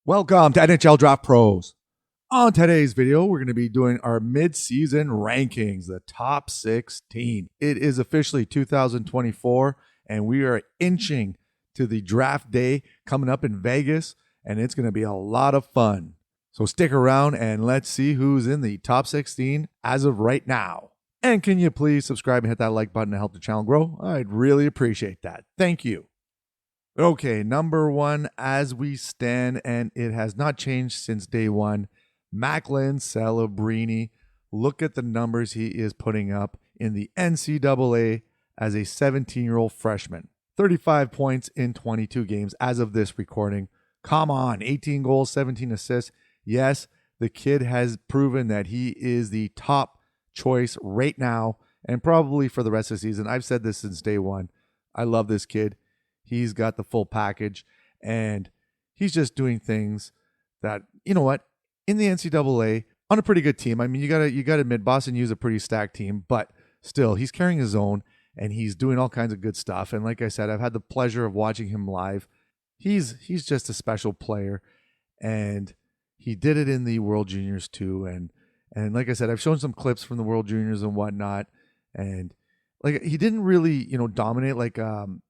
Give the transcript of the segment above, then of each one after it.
Welcome to NHL Draft Pros. On today's video, we're going to be doing our mid-season rankings, the top 16. It is officially 2024, and we are inching to the draft day coming up in Vegas, and it's going to be a lot of fun. So stick around and let's see who's in the top 16 as of right now. And can you please subscribe and hit that like button to help the channel grow? I'd really appreciate that. Thank you. Okay, number one as we stand, and it has not changed since day one, Macklin Celebrini. Look at the numbers he is putting up in the NCAA as a 17-year-old freshman. 35 points in 22 games as of this recording. Come on, 18 goals, 17 assists. Yes, the kid has proven that he is the top choice right now and probably for the rest of the season. I've said this since day one. I love this kid. He's got the full package, and he's just doing things that, you know what, in the NCAA, on a pretty good team. I mean, you gotta admit, Boston U's a pretty stacked team, but still, he's carrying his own, and he's doing all kinds of good stuff. And like I said, I've had the pleasure of watching him live. He's just a special player, and he did it in the World Juniors too. And like I said, I've shown some clips from the World Juniors and whatnot, and like he didn't really, dominate like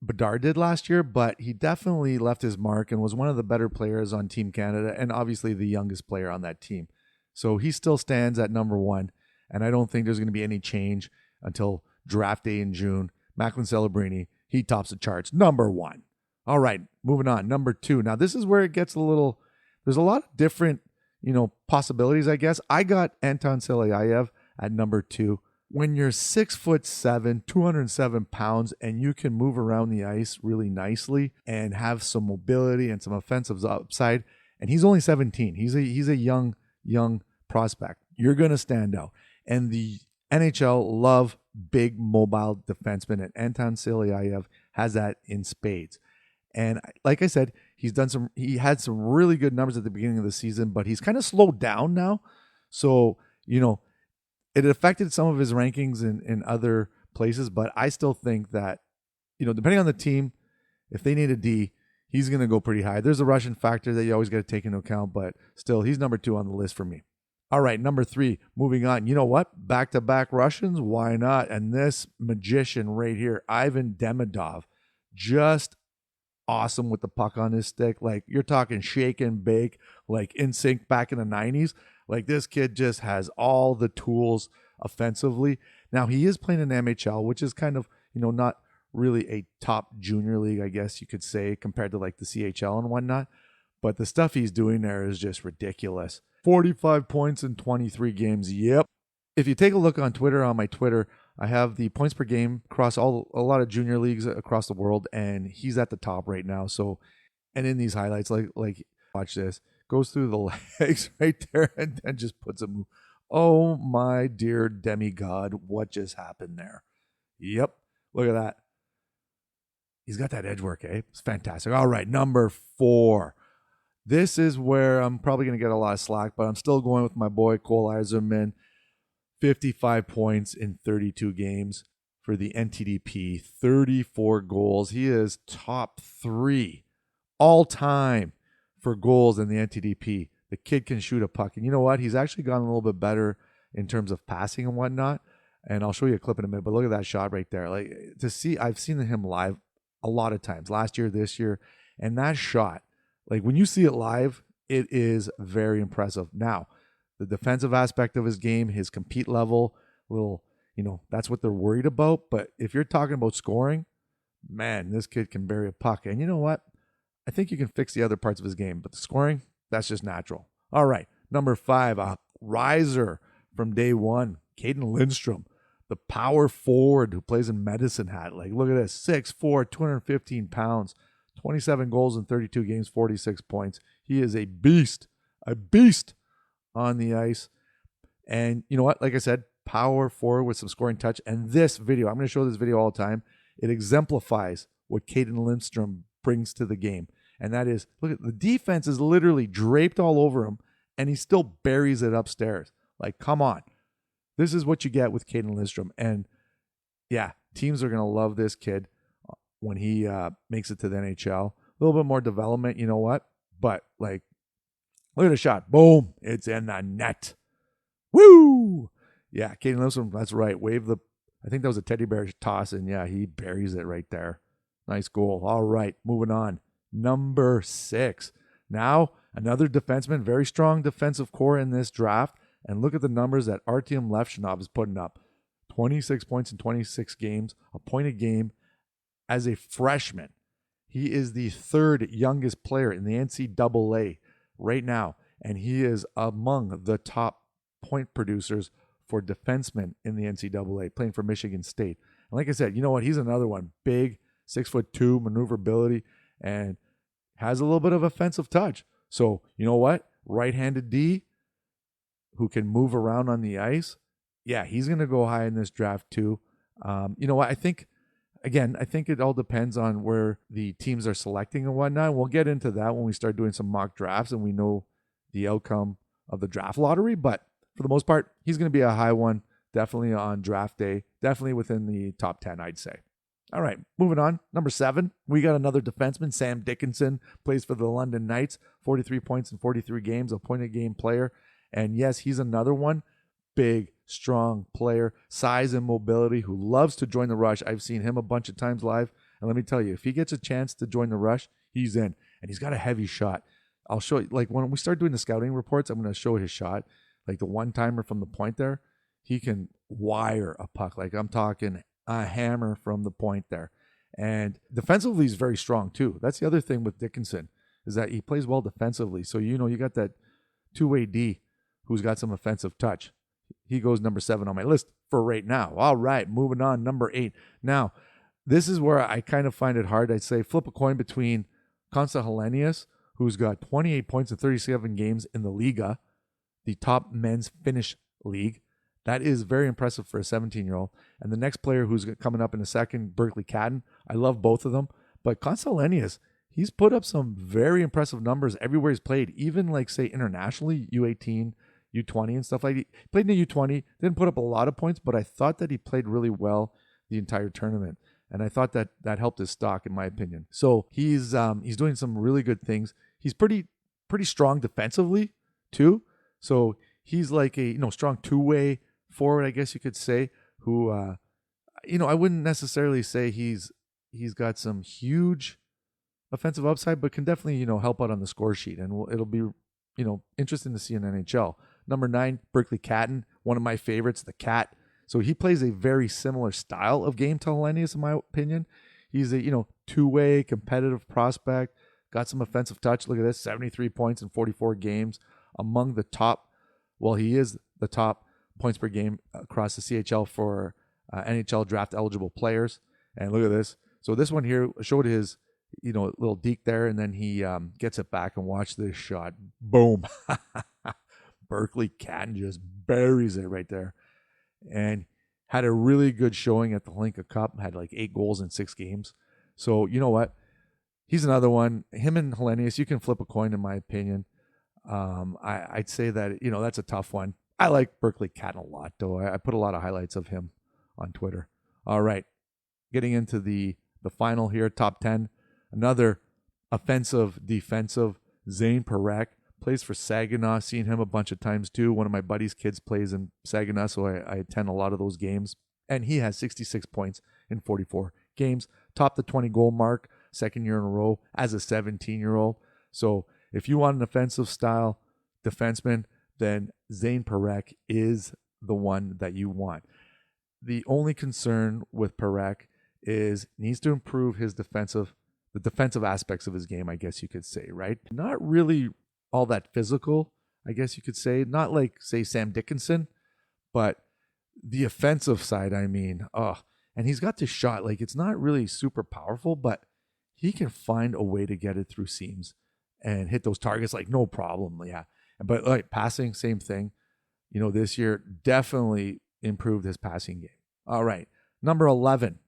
Bedard did last year, but he definitely left his mark and was one of the better players on Team Canada and obviously the youngest player on that team. So he still stands at number one, and I don't think there's going to be any change until draft day in June. Macklin Celebrini, he tops the charts. Number one. All right, moving on. Number two. Now this is where it gets there's a lot of different, possibilities, I guess. I got Anton Silayev at number two. When you're 6'7", 207 pounds, and you can move around the ice really nicely and have some mobility and some offensive upside, and he's only 17. He's a young prospect. You're gonna stand out. And the NHL love big mobile defensemen, and Anton Silayev has that in spades. And like I said, he had some really good numbers at the beginning of the season, but he's kind of slowed down now. So, it affected some of his rankings in other places, but I still think that, depending on the team, if they need a D, he's going to go pretty high. There's a Russian factor that you always got to take into account, but still, he's number two on the list for me. All right, number three, moving on. You know what? Back-to-back Russians? Why not? And this magician right here, Ivan Demidov, just awesome with the puck on his stick. Like, you're talking shake and bake, like in sync back in the 90s. Like, this kid just has all the tools offensively. Now, he is playing in MHL, which is kind of, not really a top junior league, I guess you could say, compared to like the CHL and whatnot. But the stuff he's doing there is just ridiculous. 45 points in 23 games. Yep. If you take a look on Twitter, on my Twitter, I have the points per game across a lot of junior leagues across the world, and he's at the top right now. So, and in these highlights, like watch this. Goes through the legs right there and then just puts a move. Oh, my dear demigod, what just happened there? Yep, look at that. He's got that edge work, eh? It's fantastic. All right, number four. This is where I'm probably going to get a lot of slack, but I'm still going with my boy Cole Eiserman. 55 points in 32 games for the NTDP. 34 goals. He is top three all time for goals in the NTDP. The kid can shoot a puck. And you know what? He's actually gotten a little bit better in terms of passing and whatnot. And I'll show you a clip in a minute, but look at that shot right there. Like, I've seen him live a lot of times, last year, this year. And that shot, like when you see it live, it is very impressive. Now, the defensive aspect of his game, his compete level, that's what they're worried about. But if you're talking about scoring, man, this kid can bury a puck. And you know what? I think you can fix the other parts of his game, but the scoring, that's just natural. All right, number five, a riser from day one, Cayden Lindstrom, the power forward who plays in Medicine Hat. Like, look at this, 6'4", 215 pounds, 27 goals in 32 games, 46 points. He is a beast on the ice. And you know what? Like I said, power forward with some scoring touch. And this video, I'm going to show this video all the time. It exemplifies what Cayden Lindstrom brings to the game. And that is, look at the defense is literally draped all over him, and he still buries it upstairs. Like, come on. This is what you get with Cayden Lindstrom. And yeah, teams are going to love this kid when he makes it to the NHL. A little bit more development, you know what? But like, Look at the shot. Boom. It's in the net. Woo! Yeah, Cayden Lindstrom, that's right. I think that was a teddy bear toss, and yeah, he buries it right there. Nice goal. All right, moving on. Number 6. Now, another defenseman, very strong defensive core in this draft. And look at the numbers that Artyom Levshunov is putting up. 26 points in 26 games, a point a game as a freshman. He is the 3rd youngest player in the NCAA right now, and he is among the top point producers for defensemen in the NCAA, playing for Michigan State. And like I said, you know what? He's another one. Big, 6'2", maneuverability, and has a little bit of offensive touch. So, you know what? Right-handed D who can move around on the ice. Yeah, he's going to go high in this draft too. You know what? I think it all depends on where the teams are selecting and whatnot. We'll get into that when we start doing some mock drafts and we know the outcome of the draft lottery. But for the most part, he's going to be a high one, definitely on draft day, definitely within the top 10, I'd say. All right, moving on. Number 7, we got another defenseman, Sam Dickinson, plays for the London Knights, 43 points in 43 games, a point-a-game player. And yes, he's another one, big, strong player, size and mobility, who loves to join the rush. I've seen him a bunch of times live. And let me tell you, if he gets a chance to join the rush, he's in. And he's got a heavy shot. I'll show you, like when we start doing the scouting reports, I'm going to show his shot. Like the one-timer from the point there, he can wire a puck. Like I'm talking a hammer from the point there. And defensively, he's very strong too. That's the other thing with Dickinson, is that he plays well defensively. So, you know, you got that two-way D who's got some offensive touch. He goes number 7 on my list for right now. All right, moving on, number 8. Now, this is where I kind of find it hard. I'd say flip a coin between Konsta Helenius, who's got 28 points in 37 games in the Liga, the top men's Finnish league. That is very impressive for a 17-year-old. And the next player who's coming up in a second, Berkly Catton. I love both of them. But Konsta Helenius, he's put up some very impressive numbers everywhere he's played, even like, say, internationally, U18, U20 and stuff like that. He played in the U20, didn't put up a lot of points, but I thought that he played really well the entire tournament. And I thought that helped his stock, in my opinion. So he's doing some really good things. He's pretty strong defensively too. So he's like a strong two-way forward, I guess you could say, who I wouldn't necessarily say he's got some huge offensive upside, but can definitely help out on the score sheet, and it'll be interesting to see in NHL. Number 9, Berkly Catton, one of my favorites, the Cat. So he plays a very similar style of game to Helenius, in my opinion. He's a two-way competitive prospect, got some offensive touch. Look at this, 73 points in 44 games, among the top. Well, he is the top points per game across the CHL for NHL draft eligible players. And look at this. So this one here showed his little deke there, and then he gets it back, and watch this shot. Boom. Berkly Catton just buries it right there. And had a really good showing at the Linka Cup, had like 8 goals in 6 games. So you know what? He's another one. Him and Helenius, you can flip a coin, in my opinion. I'd say that, that's a tough one. I like Berkly Catton a lot, though. I put a lot of highlights of him on Twitter. All right. Getting into the final here, top 10. Another offensive, defensive, Zayne Parekh. Plays for Saginaw. Seen him a bunch of times too. One of my buddy's kids plays in Saginaw, so I attend a lot of those games. And he has 66 points in 44 games. Topped the 20-goal mark, 2nd year in a row as a 17-year-old. So if you want an offensive style defenseman, then Zayne Parekh is the one that you want. The only concern with Parekh is needs to improve the defensive aspects of his game, I guess you could say, right? Not really all that physical, I guess you could say. Not like, say, Sam Dickinson, but the offensive side, and he's got this shot. Like, it's not really super powerful, but he can find a way to get it through seams and hit those targets like no problem. Yeah. But like passing, same thing. This year definitely improved his passing game. All right. Number 11,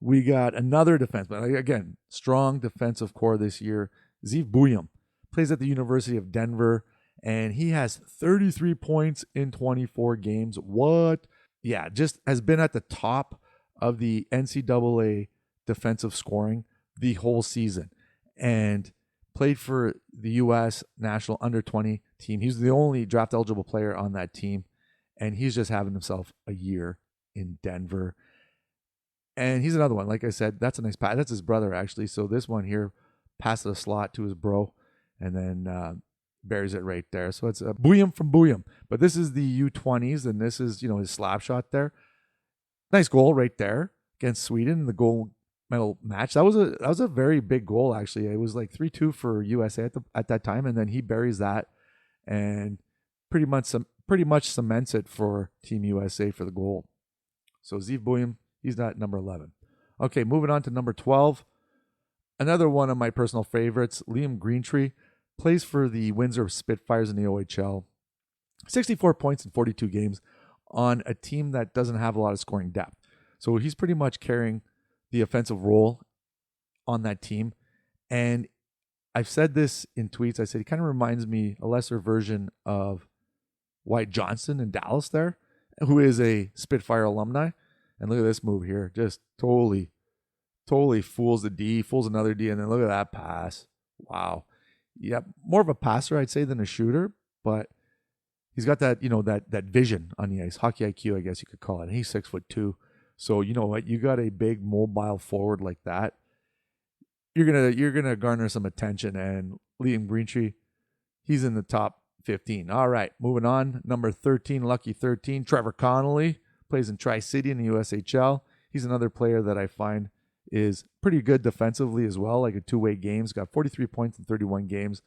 we got another defenseman. Again, strong defensive core this year. Zeev Buium plays at the University of Denver, and he has 33 points in 24 games. What? Yeah, just has been at the top of the NCAA defensive scoring the whole season. And played for the U.S. national under-20 team. He's the only draft-eligible player on that team, and he's just having himself a year in Denver. And he's another one. Like I said, that's a nice pass. That's his brother, actually. So this one here passes a slot to his bro and then buries it right there. So it's a Buium from Buium. But this is the U20s, and this is, his slap shot there. Nice goal right there against Sweden in the gold medal match. That was a very big goal, actually. It was like 3-2 for USA at that time, and then he buries that and pretty much cements it for Team USA for the gold. So Zeev Buium, he's at number 11. Okay, moving on to number 12. Another one of my personal favorites, Liam Greentree, plays for the Windsor Spitfires in the OHL. 64 points in 42 games on a team that doesn't have a lot of scoring depth. So he's pretty much carrying the offensive role on that team. And I've said this in tweets. I said he kind of reminds me a lesser version of Wyatt Johnston in Dallas there, who is a Spitfire alumni. And look at this move here. Just totally fools the D, fools another D, and then look at that pass. Wow. Yeah, more of a passer, I'd say, than a shooter, but he's got that, that vision on the ice. Hockey IQ, I guess you could call it. And he's 6'2". So you know what? You got a big mobile forward like that. You're gonna garner some attention. And Liam Greentree, he's in the top 15. All right, moving on. Number 13, lucky 13, Trevor Connelly, plays in Tri-City in the USHL. He's another player that I find is pretty good defensively as well, like a two-way games. Got 43 points in 31 games.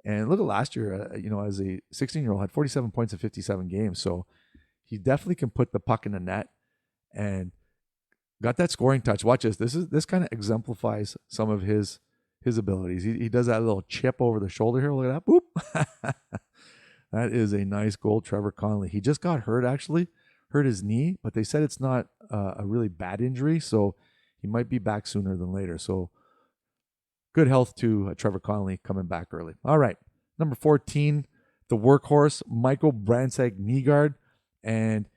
And look at last year, as a 16-year-old, had 47 points in 57 games. So he definitely can put the puck in the net and got that scoring touch. Watch this. This kind of exemplifies some of his abilities. He does that little chip over the shoulder here. Look at that. Boop. That is a nice goal, Trevor Connelly. He just got hurt, actually. Hurt his knee, but they said it's not a really bad injury, so he might be back sooner than later. So good health to Trevor Connelly coming back early. All right, number 14, the workhorse, Michael Brandsegg-Nygard, and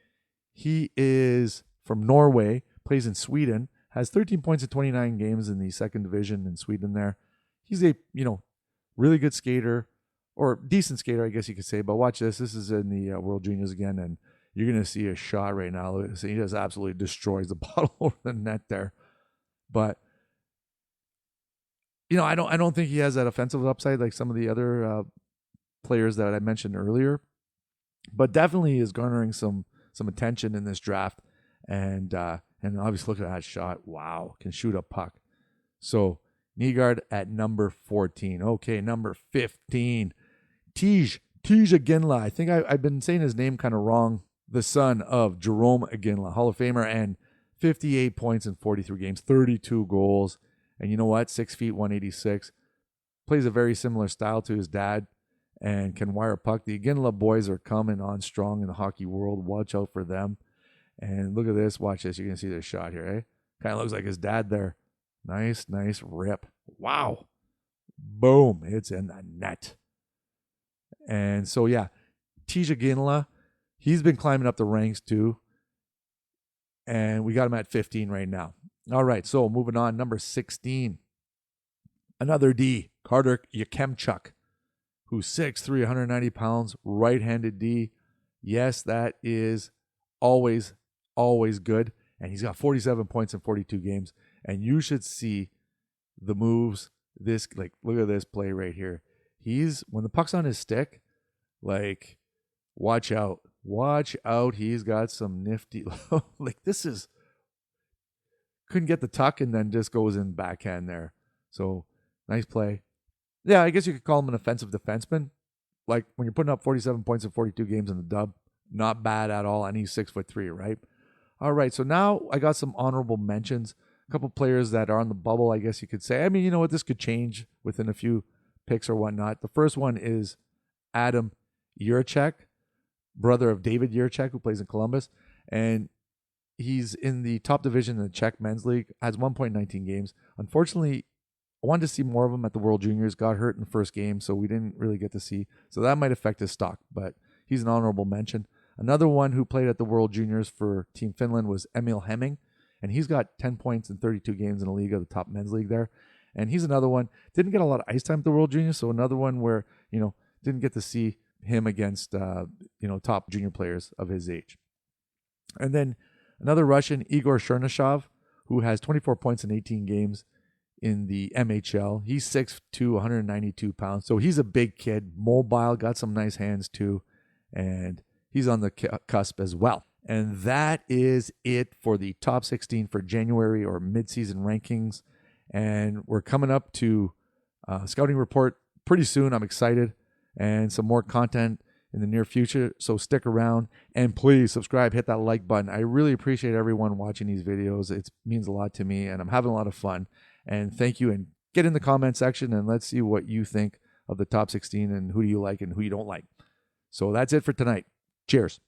he is from Norway, plays in Sweden, has 13 points in 29 games in the second division in Sweden there. He's a, really good skater, or decent skater, I guess you could say. But watch this. This is in the World Juniors again, and you're going to see a shot right now. He just absolutely destroys the bottle over the net there. But, I don't think he has that offensive upside like some of the other players that I mentioned earlier. But definitely is garnering some attention in this draft. And obviously look at that shot. Wow, can shoot a puck. So Nygard at number 14. Okay, number 15. Iginla. I think I've been saying his name kind of wrong. The son of Jerome Iginla, Hall of Famer, and 58 points in 43 games, 32 goals. And you know what? 6 feet, 186. Plays a very similar style to his dad and can wire a puck. The Iginla boys are coming on strong in the hockey world. Watch out for them. And look at this. Watch this. You're going to see this shot here, eh? Kind of looks like his dad there. Nice rip. Wow. Boom. It's in the net. And so, yeah, Iginla, he's been climbing up the ranks too. And we got him at 15 right now. All right, so moving on. Number 16. Another D, Carter Yakemchuk, who's 6'3", 190 pounds, right-handed D. Yes, that is always good. And he's got 47 points in 42 games. And you should see the moves. Look at this play right here. When the puck's on his stick, watch out. Watch out. He's got some nifty, couldn't get the tuck and then just goes in backhand there. So nice play. Yeah, I guess you could call him an offensive defenseman. Like when you're putting up 47 points in 42 games in the dub, not bad at all. And he's 6'3", right? All right. So now I got some honorable mentions. A couple players that are on the bubble, I guess you could say. I mean, you know what? This could change within a few picks or whatnot. The first one is Adam Jiricek, brother of David Jiricek, who plays in Columbus. And he's in the top division in the Czech men's league, has 1.19 games. Unfortunately, I wanted to see more of him at the World Juniors. Got hurt in the first game, so we didn't really get to see. So that might affect his stock, but he's an honorable mention. Another one who played at the World Juniors for Team Finland was Emil Hemming, and he's got 10 points in 32 games in the league of the top men's league there. And he's another one, didn't get a lot of ice time at the World Juniors, so another one where, didn't get to see him against, top junior players of his age. And then another Russian, Igor Chernyshov, who has 24 points in 18 games in the MHL. He's 6'2", 192 pounds. So he's a big kid, mobile, got some nice hands too. And he's on the cusp as well. And that is it for the top 16 for January or midseason rankings. And we're coming up to scouting report pretty soon. I'm excited. And some more content in the near future. So stick around and please subscribe, hit that like button. I really appreciate everyone watching these videos. It means a lot to me and I'm having a lot of fun. And thank you. And get in the comment section and let's see what you think of the top 16 and who do you like and who you don't like. So that's it for tonight. Cheers.